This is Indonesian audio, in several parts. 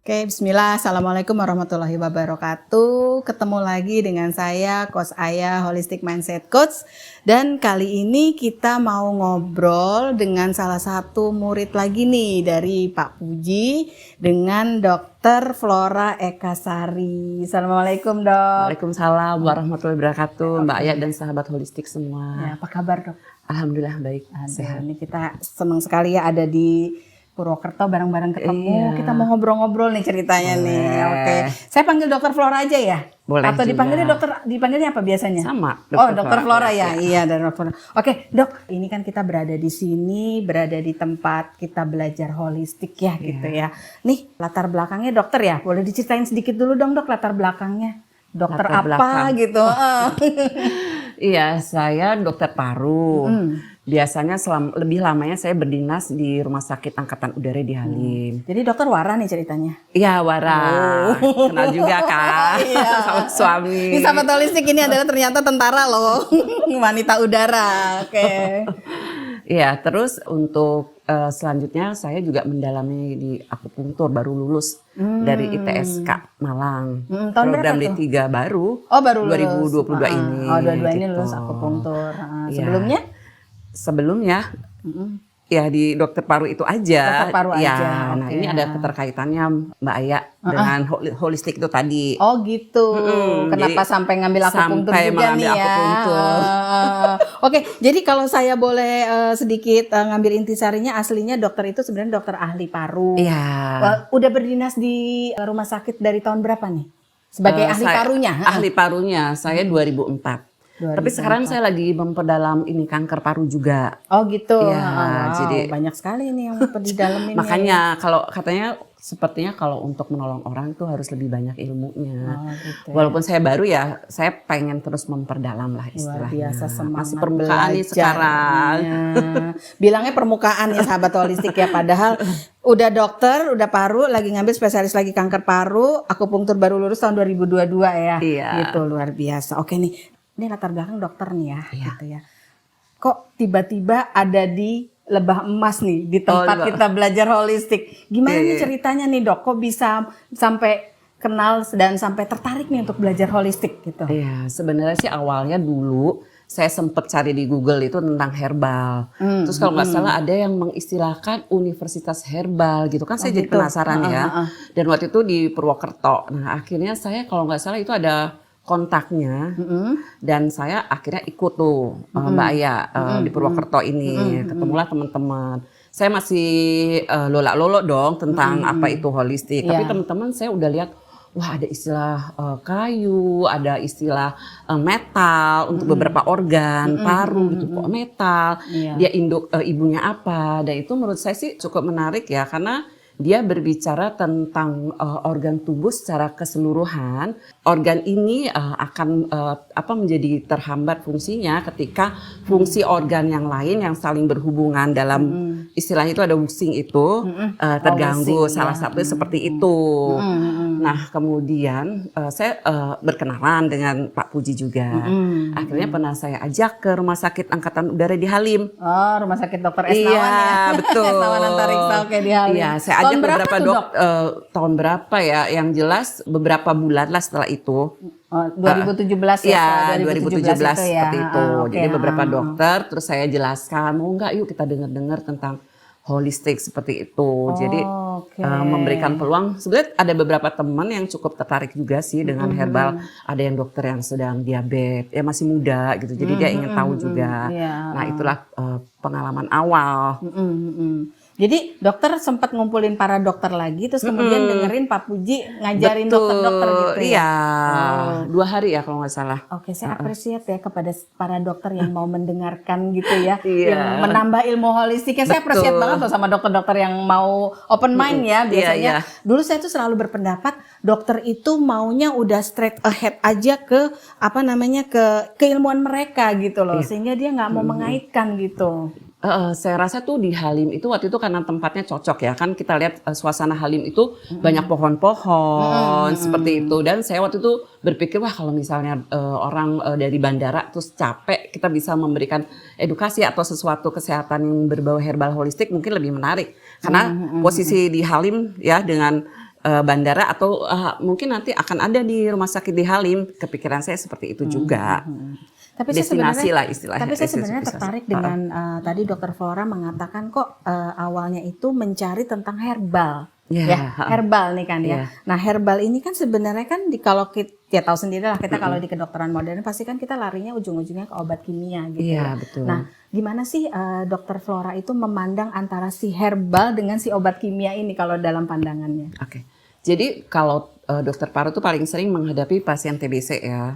Oke, bismillah. Assalamualaikum warahmatullahi wabarakatuh. Ketemu lagi dengan saya, Coach Aya, Holistic Mindset Coach. Dan kali ini kita mau ngobrol dengan salah satu murid lagi nih dari Pak Puji dengan Dr. Flora Ekasari. Assalamualaikum, Dok. Waalaikumsalam warahmatullahi wabarakatuh, Mbak Aya dan sahabat holistik semua. Ya, apa kabar, Dok? Alhamdulillah baik, sehat. Ini kita senang sekali ya ada di Purwokerto bareng-bareng ketemu. Iya. Kita mau ngobrol-ngobrol nih ceritanya. Boleh. Nih. Oke. Saya panggil Dokter Flora aja ya? Boleh. Atau juga. dipanggilnya apa biasanya? Sama. Dokter Flora ya. Iya, dan Dokter. Oke, Dok. Ini kan kita berada di sini, berada di tempat kita belajar holistik ya, gitu ya. Nih, latar belakangnya dokter ya. Boleh diceritain sedikit dulu dong, Dok, latar belakangnya. Dokter Latar apa belakang. gitu. Iya, saya dokter paru. Biasanya lebih lamanya saya berdinas di Rumah Sakit Angkatan Udara di Halim. Jadi dokter Wara nih ceritanya. Iya, Wara. Kenal juga kan sama suami. Ini sahabat holistik ini adalah ternyata tentara loh. Wanita udara. Oke. Iya, terus untuk selanjutnya saya juga mendalami di akupunktur, baru lulus dari ITSK Malang. Tahun Program berapa tuh? D3 baru. Oh, baru lulus. 2022 ini. Oh, 22 ini gitu. lulus akupunktur. Iya. Sebelumnya ya di dokter paru itu aja. Dokter paru ya, aja. Nah oke. ini ada keterkaitannya Mbak Aya dengan holistik itu tadi. Oh gitu. Kenapa Jadi sampai ngambil akupunktur sampai juga mengambil nih ya? akupunktur. Oke, jadi kalau saya boleh sedikit ngambil intisarinya, aslinya dokter itu sebenarnya dokter ahli paru. Iya. Udah berdinas di rumah sakit dari tahun berapa nih? Sebagai ahli parunya? Ahli parunya saya 2004. Tapi sekarang saya lagi memperdalam ini kanker paru juga. Oh gitu. Iya, Wow, jadi banyak sekali nih yang di dalam ini. makanya kalau katanya sepertinya kalau untuk menolong orang itu harus lebih banyak ilmunya. Gitu. Walaupun saya baru ya, saya pengen terus memperdalam lah istilahnya. Luar biasa semangat Masih permukaan nih sekarang. Bilangnya permukaan ya sahabat holistik ya, padahal udah dokter, udah paru, lagi ngambil spesialis lagi kanker paru, akupunktur baru lulus tahun 2022 ya. Iya. Gitu, luar biasa. Oke nih, ini latar belakang dokter nih ya, Iya. gitu ya. Kok tiba-tiba ada di Lebah Emas nih, di tempat kita belajar holistik. Gimana nih ceritanya nih, Dok? Kok bisa sampai kenal dan sampai tertarik nih untuk belajar holistik gitu? Iya, sebenarnya sih awalnya dulu saya sempat cari di Google itu tentang herbal. Terus kalau nggak salah ada yang mengistilahkan universitas herbal gitu kan, saya jadi penasaran ya. Dan waktu itu di Purwokerto. Nah akhirnya saya kalau nggak salah itu ada kontaknya dan saya akhirnya ikut tuh Mbak Aya di Purwokerto ini. Ketemulah teman-teman. Saya masih lola-lolo dong tentang apa itu holistik. Tapi teman-teman saya udah lihat, wah ada istilah kayu, ada istilah metal untuk beberapa organ, paru gitu, kok metal, dia induk ibunya apa, dan itu menurut saya sih cukup menarik ya, karena dia berbicara tentang organ tubuh secara keseluruhan. Organ ini akan menjadi terhambat fungsinya ketika fungsi organ yang lain yang saling berhubungan dalam istilah itu ada wusing itu terganggu. Salah satu seperti itu. Nah kemudian saya berkenalan dengan Pak Puji juga. Akhirnya pernah saya ajak ke Rumah Sakit Angkatan Udara di Halim. Oh, Rumah Sakit Dr. Esnawan ya. Iya, betul. Esnawan Antariksa, oke, di Halim. Iya, saya ajak beberapa tahun berapa ya, yang jelas beberapa bulan lah setelah itu. 2017 ya. Iya, 2017 itu ya. seperti itu. Oke. Jadi beberapa dokter, terus saya jelaskan, mau nggak yuk kita dengar-dengar tentang holistik seperti itu. Jadi memberikan peluang. Sebenarnya ada beberapa teman yang cukup tertarik juga sih dengan herbal. Ada yang dokter yang sedang diabetes, ya masih muda gitu. Jadi dia ingin tahu juga. Nah itulah pengalaman awal. Jadi dokter sempat ngumpulin para dokter lagi, terus kemudian dengerin Pak Puji ngajarin dokter-dokter gitu ya? Iya, 2 hari ya kalau nggak salah. Oke, saya apresiat ya kepada para dokter yang mau mendengarkan gitu ya, Iya. yang menambah ilmu holistiknya. Saya apresiat banget loh sama dokter-dokter yang mau open mind ya. Biasanya dulu saya tuh selalu berpendapat dokter itu maunya udah straight ahead aja ke ke keilmuan mereka gitu loh, sehingga dia nggak mau mengaitkan gitu. Saya rasa tuh di Halim itu waktu itu karena tempatnya cocok ya, kan kita lihat suasana Halim itu banyak pohon-pohon seperti itu, dan saya waktu itu berpikir wah kalau misalnya orang dari bandara terus capek, kita bisa memberikan edukasi atau sesuatu kesehatan yang berbau herbal holistik mungkin lebih menarik, karena posisi di Halim ya dengan bandara atau mungkin nanti akan ada di rumah sakit di Halim. Kepikiran saya seperti itu juga. Tapi Destinasi lah istilahnya. Tapi saya sebenarnya tertarik dengan tadi Dokter Flora mengatakan kok awalnya itu mencari tentang herbal. Ya, herbal nih kan ya. Nah, herbal ini kan sebenarnya kan kalau kita ya tahu sendiri lah kita kalau di kedokteran modern pasti kan kita larinya ujung-ujungnya ke obat kimia gitu ya. Betul. Nah, gimana sih Dokter Flora itu memandang antara si herbal dengan si obat kimia ini kalau dalam pandangannya? Oke. Jadi kalau dokter paru tuh paling sering menghadapi pasien TBC ya.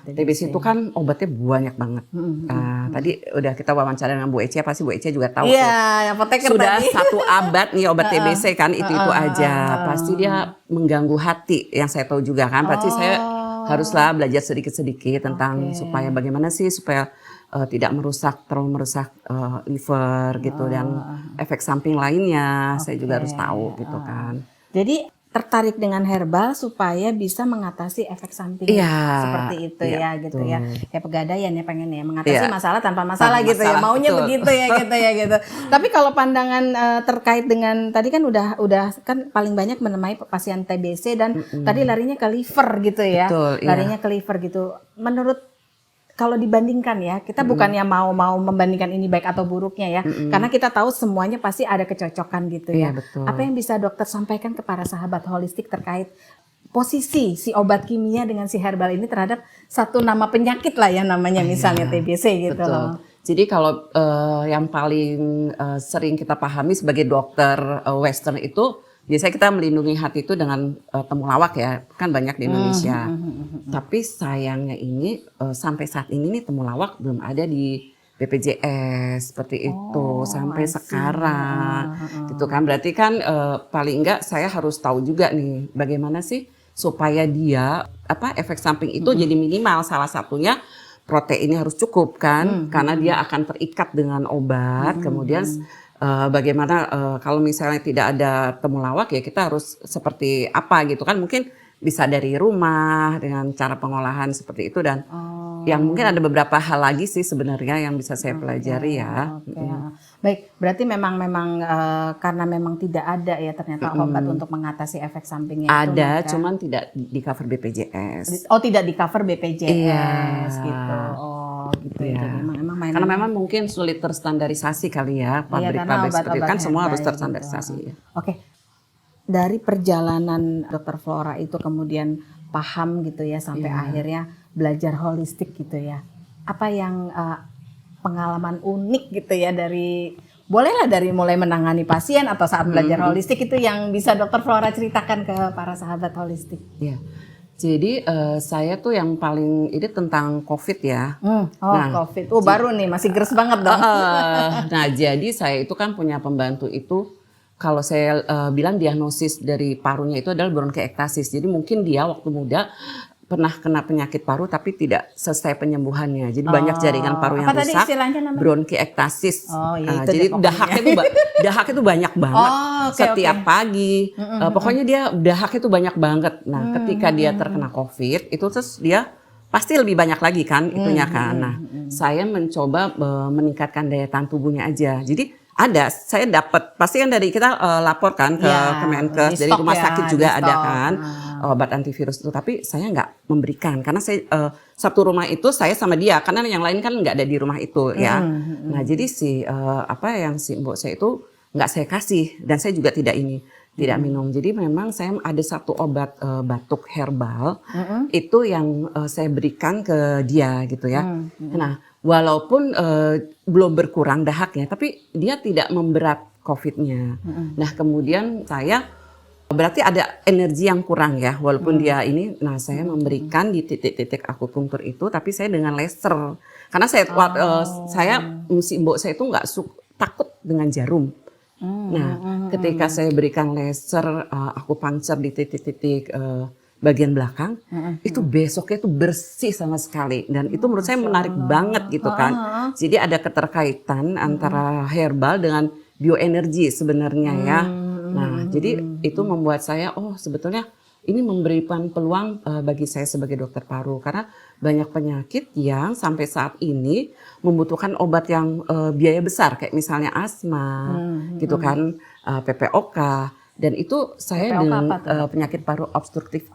TBC itu kan obatnya banyak banget. Tadi udah kita wawancara dengan Bu Ece, pasti Bu Ece juga tahu tuh. Apoteker sudah tadi. 1 abad nih obat TBC kan itu aja. Pasti dia mengganggu hati, yang saya tahu juga kan. Pasti saya haruslah belajar sedikit-sedikit tentang supaya bagaimana sih supaya tidak terlalu merusak liver gitu dan efek samping lainnya saya juga harus tahu gitu kan. Jadi tertarik dengan herbal supaya bisa mengatasi efek samping seperti itu gitu ya. Kayak pegadaian ya pengen ya mengatasi masalah tanpa masalah gitu ya. Maunya begitu ya gitu. Tapi kalau pandangan terkait dengan tadi kan udah kan paling banyak menemui pasien TBC dan tadi larinya ke liver gitu ya. Larinya ke liver gitu. Menurut kalau dibandingkan ya, kita bukannya mau membandingkan ini baik atau buruknya ya, karena kita tahu semuanya pasti ada kecocokan gitu ya. Apa yang bisa dokter sampaikan ke para sahabat holistik terkait posisi si obat kimia dengan si herbal ini terhadap satu nama penyakit lah ya namanya misalnya TBC gitu loh. Jadi kalau yang paling sering kita pahami sebagai dokter Western itu biasanya kita melindungi hati itu dengan temulawak ya, kan banyak di Indonesia. Tapi sayangnya ini sampai saat ini nih temulawak belum ada di BPJS seperti itu sampai sekarang. Gitu kan. Berarti kan paling enggak saya harus tahu juga nih bagaimana sih supaya dia efek samping itu jadi minimal. Salah satunya proteinnya harus cukup kan, karena dia akan terikat dengan obat. Kemudian bagaimana kalau misalnya tidak ada temulawak ya kita harus seperti apa gitu kan, mungkin bisa dari rumah dengan cara pengolahan seperti itu dan yang mungkin ada beberapa hal lagi sih sebenarnya yang bisa saya pelajari ya. Baik, berarti memang karena memang tidak ada ya ternyata obat untuk mengatasi efek sampingnya itu. Ada, cuman tidak di cover BPJS. Oh, tidak di cover BPJS gitu. Gitu ya. Memang karena memang mungkin sulit terstandarisasi kali ya pabrik-pabrik seperti itu kan semua harus terstandarisasi gitu. Oke. Dari perjalanan Dokter Flora itu kemudian paham gitu ya sampai akhirnya belajar holistik gitu ya. Apa yang pengalaman unik gitu ya bolehlah dari mulai menangani pasien atau saat belajar holistik itu yang bisa Dokter Flora ceritakan ke para sahabat holistik. Iya. Jadi saya tuh yang paling ini tentang COVID ya. COVID. Baru nih masih geres banget dong. Nah jadi saya itu kan punya pembantu itu kalau saya bilang diagnosis dari parunya itu adalah bronkiektasis. Jadi mungkin dia waktu muda pernah kena penyakit paru tapi tidak selesai penyembuhannya. Jadi banyak jaringan paru yang rusak. Bronkiektasis. Jadi dahak itu banyak banget setiap pagi. Pokoknya dia dahak itu banyak banget. Nah, ketika dia terkena COVID itu terus dia pasti lebih banyak lagi kan itunya kan. Nah, saya mencoba meningkatkan daya tahan tubuhnya aja. Jadi saya dapat pasti kan dari kita lapor kan ke Kemenkes, dari rumah sakit juga ada kan obat antivirus itu, tapi saya nggak memberikan karena saya satu rumah itu saya sama dia karena yang lain kan nggak ada di rumah itu ya. Nah jadi si mbok saya itu nggak saya kasih dan saya juga tidak minum. Jadi memang saya ada satu obat batuk herbal itu yang saya berikan ke dia gitu ya. Nah walaupun belum berkurang dahaknya, tapi dia tidak memberat COVID-nya. Nah kemudian saya berarti ada energi yang kurang ya, walaupun dia ini. Nah saya memberikan di titik-titik akupunktur itu, tapi saya dengan laser. Karena saya si mbok saya itu nggak takut dengan jarum. Nah ketika saya berikan laser akupunktur di titik-titik bagian belakang, itu besoknya itu bersih sama sekali. Dan itu menurut saya menarik banget gitu kan. Jadi ada keterkaitan antara herbal dengan bioenergi sebenarnya ya. Nah jadi itu membuat saya, sebetulnya ini memberikan peluang bagi saya sebagai dokter paru. Karena banyak penyakit yang sampai saat ini membutuhkan obat yang biaya besar. Kayak misalnya asma gitu kan, PPOK. Dan itu saya PPOK dengan apa tuh? penyakit paru obstruktif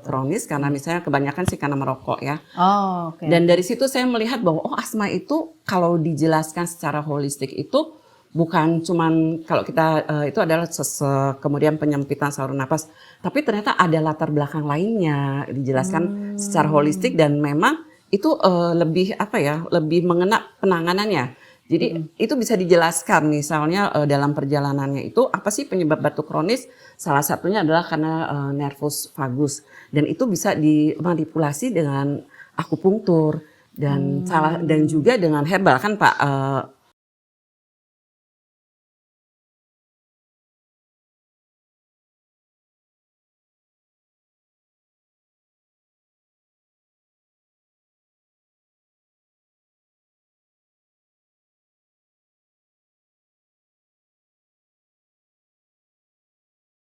kronis karena misalnya kebanyakan sih karena merokok ya. Oh, oke. Dan dari situ saya melihat bahwa asma itu kalau dijelaskan secara holistik itu bukan cuman kalau kita itu adalah sesek, kemudian penyempitan saluran napas, tapi ternyata ada latar belakang lainnya dijelaskan secara holistik dan memang itu lebih apa ya, lebih mengena penanganannya. Jadi itu bisa dijelaskan misalnya dalam perjalanannya itu apa sih penyebab batuk kronis? Salah satunya adalah karena nervus vagus dan itu bisa dimanipulasi dengan akupunktur dan dan juga dengan herbal kan Pak